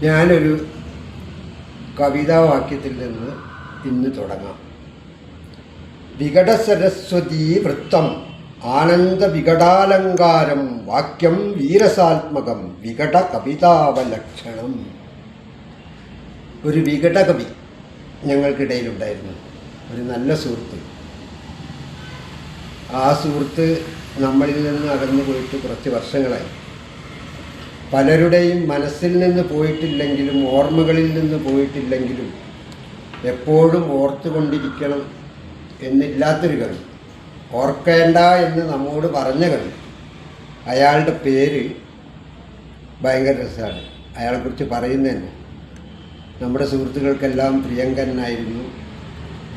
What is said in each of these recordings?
ഞാനൊരു കവിതാവാക്യത്തിൽ നിന്ന് ഇന്ന് തുടങ്ങാം. വികട സരസ്വതീ വൃത്തം ആനന്ദ വികടാലങ്കാരം വാക്യം വീരസാത്മകം വികട കവിതാവലക്ഷണം. ഒരു വികട കവി ഞങ്ങൾക്കിടയിലുണ്ടായിരുന്നു, ഒരു നല്ല സുഹൃത്ത്. ആ സുഹൃത്ത് നമ്മളിൽ നിന്ന് അകന്നു പോയിട്ട് കുറച്ച് വർഷങ്ങളായി. പലരുടെയും മനസ്സിൽ നിന്ന് പോയിട്ടില്ലെങ്കിലും ഓർമ്മകളിൽ നിന്ന് പോയിട്ടില്ലെങ്കിലും എപ്പോഴും ഓർത്തുകൊണ്ടിരിക്കണം എന്നില്ലാത്തൊരു കവി, ഓർക്കേണ്ട എന്ന് നമ്മോട് പറഞ്ഞ കവി. അയാളുടെ പേര് ഭയങ്കര രസമാണ്. അയാളെക്കുറിച്ച് പറയുന്നതന്നെ നമ്മുടെ സുഹൃത്തുക്കൾക്കെല്ലാം പ്രിയങ്കരനായിരുന്നു.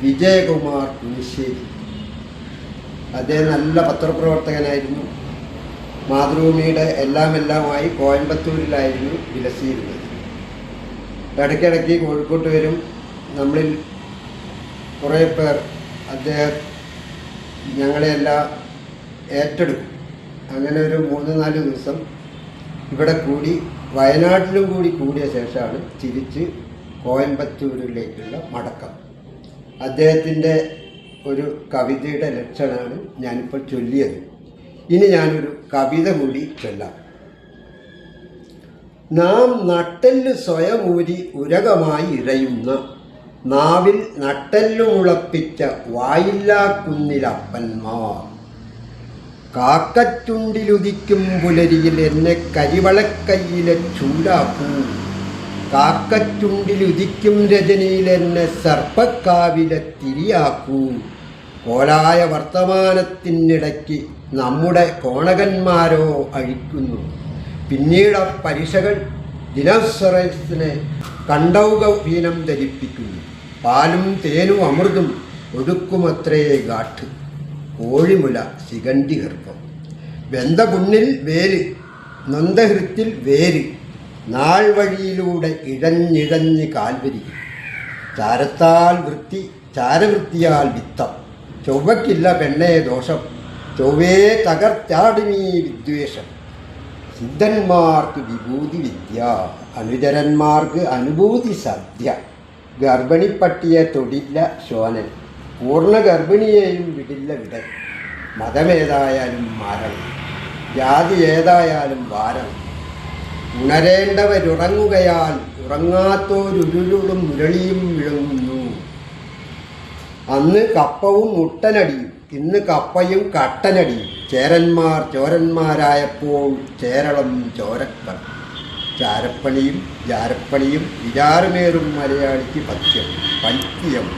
വിജയകുമാർ കുനിശ്ശേരി. അദ്ദേഹം നല്ല പത്രപ്രവർത്തകനായിരുന്നു. മാതൃഭൂമിയുടെ എല്ലാമായി കോയമ്പത്തൂരിലായിരുന്നു വിലസിയിരുന്നത്. ഇടയ്ക്കിടയ്ക്ക് കോഴിക്കോട്ട് വരും. നമ്മളിൽ കുറേ പേർ അദ്ദേഹം ഞങ്ങളെല്ലാം ഏറ്റെടുക്കും. അങ്ങനെ ഒരു 3-4 ദിവസം ഇവിടെ കൂടി വയനാട്ടിലും കൂടിയ ശേഷമാണ് തിരിച്ച് കോയമ്പത്തൂരിലേക്കുള്ള മടക്കം. അദ്ദേഹത്തിൻ്റെ ഒരു കവിതയുടെ ലക്ഷണമാണ് ഞാനിപ്പോൾ ചൊല്ലിയത്. ഇനി ഞാനൊരു കവിത കൂടി ചൊല്ലാം. നാം നട്ടെല്ല് സ്വയമൂരി ഉരകമായി ഇഴയുന്ന നാവിൽ നട്ടെല്ലു മുളപ്പിച്ച വായില്ലാ കുന്നിലപ്പന്മാർ കാക്കച്ചുണ്ടിലുദിക്കും പുലരിയിൽ എന്നെ കരിവളക്കയ്യിലെ ചൂടാക്കൂ. കാക്കച്ചുണ്ടിലുദിക്കും രജനിയിൽ എന്നെ സർപ്പക്കാവിലെ തിരിയാക്കൂ. കോലായ വർത്തമാനത്തിനിടയ്ക്ക് നമ്മുടെ കോണകന്മാരോ അഴിക്കുന്നു. പിന്നീട് ആ പരീക്ഷകൾ ദിനോസറസിനെ കണ്ടൗക വീനം ധരിപ്പിക്കുന്നു. പാലും തേനും അമൃതും ഒഴുക്കുമത്രേ ഗാഠ്. കോഴിമുല ശിഖണ്ഡി ഗർഭം. വെന്തപുണ്ണിൽ വേല് നൊന്തഹൃത്തിൽ വേര്. നാൾ വഴിയിലൂടെ ഇഴഞ്ഞിഴഞ്ഞ് കാൽവരിക്കും. ചാരത്താൽ വൃത്തി ചാരവൃത്തിയാൽ വിത്തം. ചൊവ്വയ്ക്കില്ല പെണ്ണേ ദോഷം. ചൊവ്വേ തകർച്ചാടുമീ വിദ്വേഷം. സിദ്ധന്മാർക്ക് വിഭൂതി വിദ്യ, അനുചരന്മാർക്ക് അനുഭൂതി സദ്യ. ഗർഭിണിപ്പട്ടിയെ തൊടില്ല ശോനൻ, പൂർണ്ണ ഗർഭിണിയെയും വിടില്ല വിടൻ. മതമേതായാലും മാരണം, ജാതി ഏതായാലും വാരണം. ഉണരേണ്ടവരുറങ്ങുകയാൽ ഉറങ്ങാത്തോരുരുളും മുരളിയും വിളങ്ങുന്നു. അന്ന് കപ്പവും മുട്ടനടിയും ഇന്ന് കപ്പയും കട്ടനടിയും. ചേരന്മാർ ചോരന്മാരായപ്പോൾ ചേരളം ചോരക്കൾ. ചാരപ്പണിയും ജാരപ്പണിയും വിചാരമേറും മലയാളിക്ക് പൈത്യം.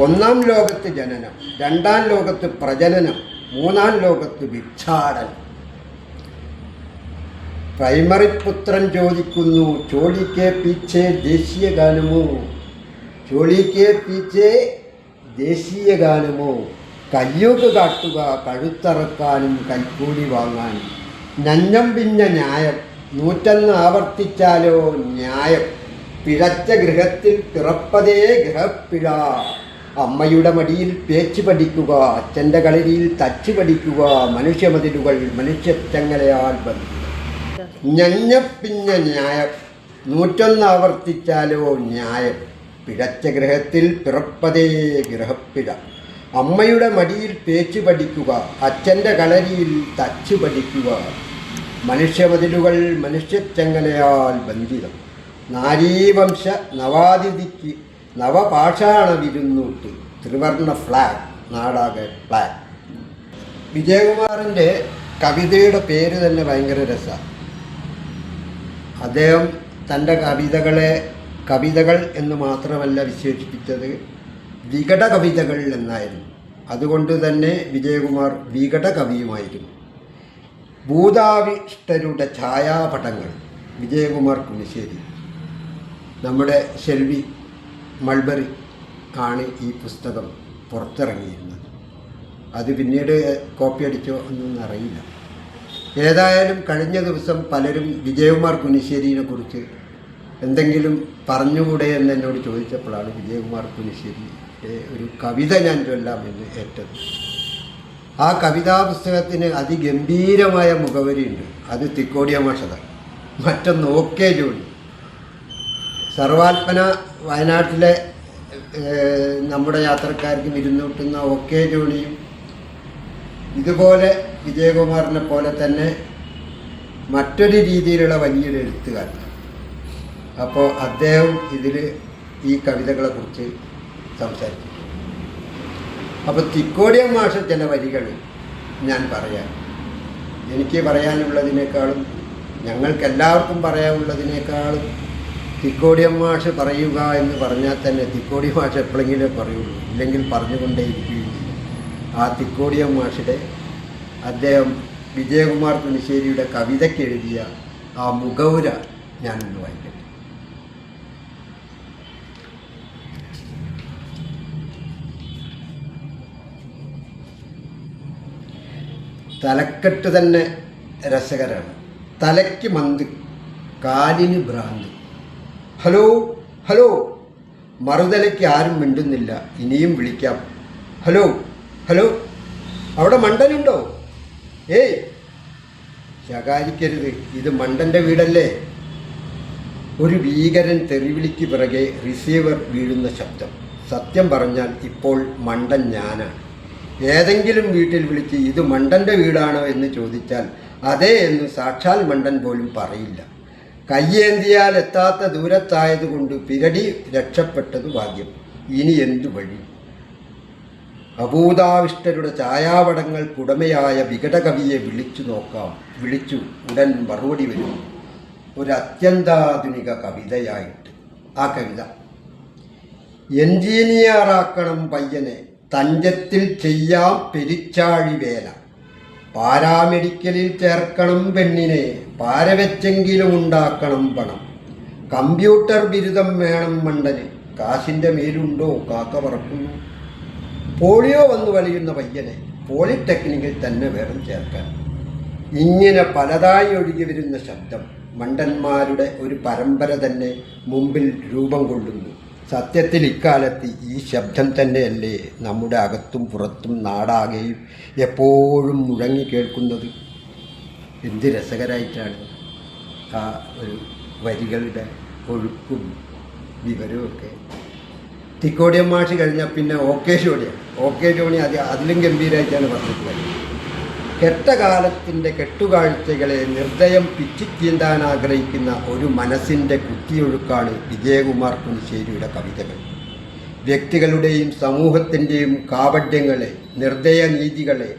1-ാം ലോകത്ത് ജനനം, 2-ാം ലോകത്ത് പ്രജനനം, 3-ാം ലോകത്ത് ഭിക്ഷാടനം. പ്രൈമറി പുത്രൻ ചോദിക്കുന്നു, ചോളിക്കെ പീച്ചേ ദേശീയ ഗാനമോ? ചോളിക്കെ പീച്ചേ ദേശീയ ഗാനമോ? കയ്യൂക്ക് കാട്ടുക കഴുത്തറക്കാനും കൈക്കൂലി വാങ്ങാനും. നഞ്ഞം പിഞ്ഞ ന്യായം 101 ആവർത്തിച്ചാലോ ന്യായം. പിഴച്ച ഗൃഹത്തിൽ പിറപ്പതേ ഗ്രഹപ്പിഴ. അമ്മയുടെ മടിയിൽ പേച്ച് പഠിക്കുക, അച്ഛൻ്റെ കളരിയിൽ തച്ചു പഠിക്കുക. മനുഷ്യമതിലുകൾ മനുഷ്യച്ചങ്ങലയാൽ ബന്ധം. ഞഞ്ഞപ്പിഞ്ഞ ന്യായം 101 ആവർത്തിച്ചാലോ ന്യായം. പിഴച്ച ഗൃഹത്തിൽ പിറപ്പതേ ഗ്രഹപ്പിഴ. അമ്മയുടെ മടിയിൽ പേച്ച് പഠിക്കുക, അച്ഛൻ്റെ കളരിയിൽ തച്ചു പഠിക്കുക. മനുഷ്യമതിലുകൾ മനുഷ്യച്ചങ്ങലയാൽ ബന്ധിതം. നാരീവംശ നവാതിഥിക്ക് നവപാഷാണ വിരുന്നൂട്ട്. ത്രിവർണ്ണ ഫ്ലാഗ്, നാടാകെ ഫ്ലാഗ്. വിജയകുമാറിൻ്റെ കവിതയുടെ പേര് തന്നെ ഭയങ്കര രസമാണ്. അദ്ദേഹം തൻ്റെ കവിതകൾ എന്ന് മാത്രമല്ല വിശേഷിപ്പിച്ചത്, വികട കവിതകൾ എന്നായിരുന്നു. അതുകൊണ്ട് തന്നെ വിജയകുമാർ വികട കവിയുമായിരുന്നു. ഭൂതാവിഷ്ടരുടെ ഛായാപടങ്ങൾ, വിജയകുമാർ കുനിശ്ശേരി. നമ്മുടെ ഷെൽവി മൾബറി ആണ് ഈ പുസ്തകം പുറത്തിറങ്ങിയിരുന്നത്. അത് പിന്നീട് കോപ്പി അടിച്ചോ എന്നൊന്നും അറിയില്ല. ഏതായാലും കഴിഞ്ഞ ദിവസം പലരും വിജയകുമാർ കുനിശ്ശേരിയെ കുറിച്ച് എന്തെങ്കിലും പറഞ്ഞുകൂടെ എന്ന് എന്നോട് ചോദിച്ചപ്പോഴാണ് വിജയകുമാർ കുനിശ്ശേരി ഒരു കവിത ഞാൻ ചൊല്ലാമെന്ന് ഏറ്റത്. ആ കവിതാ പുസ്തകത്തിന് അതിഗംഭീരമായ മുഖവരിയുണ്ട്. അത് തിക്കോടിയ മാഷത. മറ്റൊന്ന് OK ജോണി. സർവാത്മന വയനാട്ടിലെ നമ്മുടെ യാത്രക്കാർക്ക് വിരുന്നൂട്ടുന്ന OK ജോണിയും ഇതുപോലെ വിജയകുമാറിനെ പോലെ തന്നെ മറ്റൊരു രീതിയിലുള്ള വലിയൊരു എഴുത്തുകാരൻ. അപ്പോൾ അദ്ദേഹം ഇതിൽ ഈ കവിതകളെക്കുറിച്ച് സംസാരിച്ചു. അപ്പോൾ തിക്കോടിയൻ മാഷ ചില വരികൾ ഞാൻ പറയാം. എനിക്ക് പറയാനുള്ളതിനേക്കാളും ഞങ്ങൾക്കെല്ലാവർക്കും പറയാനുള്ളതിനേക്കാളും തിക്കോടിയൻ മാഷ് പറയുക എന്ന് പറഞ്ഞാൽ തന്നെ തിക്കോടി മാഷ് എപ്പോഴെങ്കിലും പറയുള്ളൂ, ഇല്ലെങ്കിൽ പറഞ്ഞുകൊണ്ടേയിരിക്കുകയും ചെയ്യും. ആ തിക്കോടിയൻ മാഷിൻ്റെ അദ്ദേഹം വിജയകുമാർ തുണിശ്ശേരിയുടെ കവിതയ്ക്ക് എഴുതിയ ആ മുഖവുര ഞാനൊന്ന് വായിക്കട്ടെ. തലക്കെട്ട് തന്നെ രസകരമാണ്. തലയ്ക്ക് മന്ത്, കാലിന് ഭ്രാന്ത്. ഹലോ ഹലോ, മറുതലയ്ക്ക് ആരും മിണ്ടുന്നില്ല. ഇനിയും വിളിക്കാം. ഹലോ ഹലോ, അവിടെ മണ്ടനുണ്ടോ? ഏയ് ശകാരിക്കരുത്, ഇത് മണ്ടൻ്റെ വീടല്ലേ. ഒരു ഭീകരൻ തെറിവിളിക്ക് പിറകെ റിസീവർ വീഴുന്ന ശബ്ദം. സത്യം പറഞ്ഞാൽ ഇപ്പോൾ മണ്ടൻ ഞാനാണ്. ഏതെങ്കിലും വീട്ടിൽ വിളിച്ച് ഇത് മണ്ടൻ്റെ വീടാണോ എന്ന് ചോദിച്ചാൽ അതേ എന്ന് സാക്ഷാൽ മണ്ടൻ പോലും പറയില്ല. കയ്യേന്തിയാൽ എത്താത്ത ദൂരത്തായതുകൊണ്ട് പിരടി രക്ഷപ്പെട്ടത് ഭാഗ്യം. ഇനി എന്തു വഴി? അഭൂതാവിഷ്ടരുടെ ഛായാപടങ്ങൾക്കുടമയായ വികടകവിയെ വിളിച്ചു നോക്കാം. വിളിച്ചു, ഉടൻ മറുപടി വരും ഒരു അത്യന്താധുനിക കവിതയായിട്ട്. ആ കവിത: എൻജിനീയറാക്കണം പയ്യനെ, തഞ്ചത്തിൽ ചെയ്യാം പെരിച്ചാഴി വേല, പാരാമെഡിക്കലിൽ ചേർക്കണം പെണ്ണിനെ, പാരവെച്ചെങ്കിലും ഉണ്ടാക്കണം പണം, കമ്പ്യൂട്ടർ ബിരുദം വേണം മണ്ടന്, കാശിൻ്റെ മേലുണ്ടോ കാക്ക പറക്കുന്നു, പോളിയോ വന്നു വലിയുന്ന പയ്യനെ പോളിടെക്നിക്കിൽ തന്നെ വേണം ചേർക്കാൻ. ഇങ്ങനെ പലതായി ഒഴുകി വരുന്ന ശബ്ദം മണ്ടന്മാരുടെ ഒരു പരമ്പര തന്നെ മുമ്പിൽ രൂപം കൊള്ളുന്നു. സത്യത്തിൽ ഇക്കാലത്ത് ഈ ശബ്ദം തന്നെയല്ലേ നമ്മുടെ അകത്തും പുറത്തും നാടാകെയും എപ്പോഴും മുഴങ്ങി കേൾക്കുന്നത്. എന്ത് രസകരമായിട്ടാണ് ആ ഒരു വരികളുടെ ഒഴുക്കും വിവരവുമൊക്കെ. തിക്കോടിയൻ മാഷ് കഴിഞ്ഞാൽ പിന്നെ OK ജോണി അതിലും ഗംഭീരമായിട്ടാണ് പറഞ്ഞിട്ടുള്ളത്. കെട്ടകാലത്തിൻ്റെ കെട്ടുകാഴ്ചകളെ നിർദ്ദയം പിച്ചിച്ചീന്താൻ ആഗ്രഹിക്കുന്ന ഒരു മനസ്സിൻ്റെ കുത്തിയൊഴുക്കാണ് വിജയകുമാർ തുണിശ്ശേരിയുടെ കവിതകൾ. വ്യക്തികളുടെയും സമൂഹത്തിൻ്റെയും കാപഢ്യങ്ങളെ, നിർദ്ദയ നീതികളെ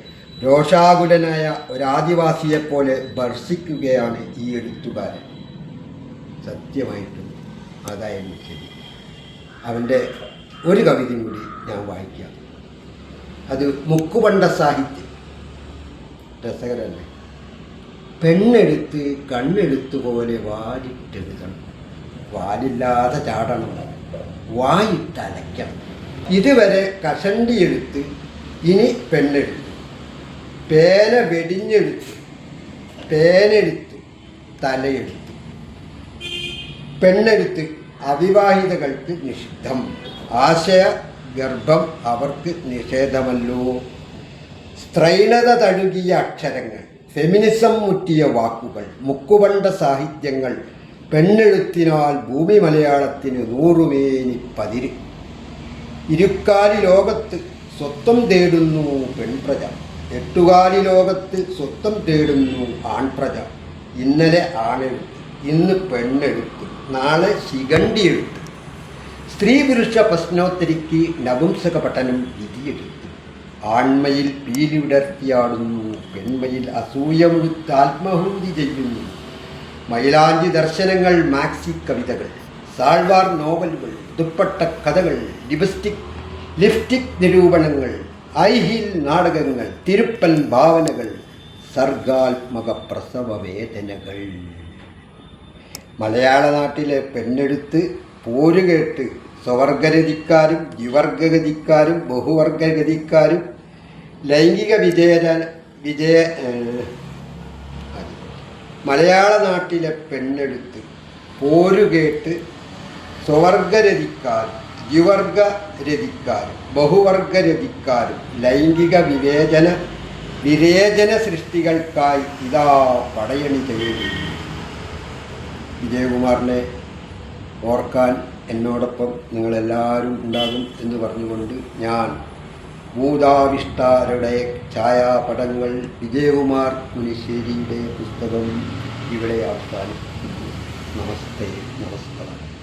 രോഷാകുലനായ ഒരാദിവാസിയെപ്പോലെ ഭർഷിക്കുകയാണ് ഈ എഴുത്തുകാരൻ. സത്യമായിട്ടും അതായിരുന്നു ശരി. അവൻ്റെ ഒരു കവിതയും കൂടി ഞാൻ വായിക്കാം. അത് മുക്കുപണ്ട സാഹിത്യം. രസകരല്ലേ? പെണ്ണെടുത്ത് കണ്ണെടുത്ത് പോലെ വാലിട്ടെഴുതണം, വാലില്ലാതെ ചാടണം, വായിട്ടലയ്ക്കണം. ഇതുവരെ കഷണ്ടി എഴുത്ത്, ഇനി പെണ്ണെഴുത്ത്. പേന വെടിഞ്ഞെഴുത്ത്, പേനെഴുത്ത്, തലയെഴുത്ത്. പെണ്ണെഴുത്ത് അവിവാഹിതകൾക്ക് നിഷിദ്ധം, ആശയ ഗർഭം അവർക്ക് നിഷേധമല്ലോ. സ്ത്രൈണത തഴുകിയ അക്ഷരങ്ങൾ, ഫെമിനിസം മുറ്റിയ വാക്കുകൾ, മുക്കുപണ്ട സാഹിത്യങ്ങൾ, പെണ്ണെഴുത്തിനാൽ ഭൂമി മലയാളത്തിന് 100 മേനി പതിര്. ഇരുക്കാലി ലോകത്ത് സ്വത്വം തേടുന്നു പെൺപ്രജ, എട്ടുകാലി ലോകത്ത് സ്വത്വം തേടുന്നു ആൺപ്രജ. ഇന്നലെ ആണെഴുത്ത്, ഇന്ന് പെണ്ണെഴുത്ത്, നാളെ ശിഖണ്ഡി എഴുത്ത്. സ്ത്രീ പുരുഷ പ്രശ്നോത്തരിക്ക് നപുംസക പഠനം വിധിയെഴുത്ത്. ആൺമയിൽ പീലി വിടർത്തിയാടുന്നു, പെൺമയിൽ അസൂയമുഴുത്ത് ആത്മഹൂതി ചെയ്യുന്നു. മൈലാഞ്ചി ദർശനങ്ങൾ, മാക്സി കവിതകൾ, സാൾവാർ നോവലുകൾ, ദുപ്പട്ട കഥകൾ, ലിപ്സ്റ്റിക് നിരൂപണങ്ങൾ, ഐഹിൽ നാടകങ്ങൾ, തിരുപ്പൻ ഭാവനകൾ, സർഗാത്മക പ്രസവ വേദനകൾ. മലയാള നാട്ടിലെ പെണ്ണെഴുത്ത് പോരുകേട്ട് സ്വവർഗരതിക്കാരും ദ്വിവർഗഗതിക്കാരും ബഹുവർഗഗതിക്കാരും ലൈംഗിക മലയാള നാട്ടിലെ പെണ്ണെഴുത്ത് പോരുകേട്ട് സ്വവർഗരതിക്കാരും ദ്വിവർഗരതിക്കാരും ബഹുവർഗരതിക്കാരും ലൈംഗിക വിവേചന സൃഷ്ടികൾക്കായി ഇതാ പടയണി ചെയ്യുന്നു. വിജയകുമാറിനെ ഓർക്കാൻ എന്നോടൊപ്പം നിങ്ങളെല്ലാവരും ഉണ്ടാകും എന്ന് പറഞ്ഞുകൊണ്ട് ഞാൻ മൂതാവിഷ്ടാരുടെ ഛായാപടങ്ങൾ വിജയകുമാർ മുനിശ്ശേരിയുടെ പുസ്തകം ഇവിടെ അവസാനിപ്പിക്കുന്നു. നമസ്തേ, നമസ്കാരം.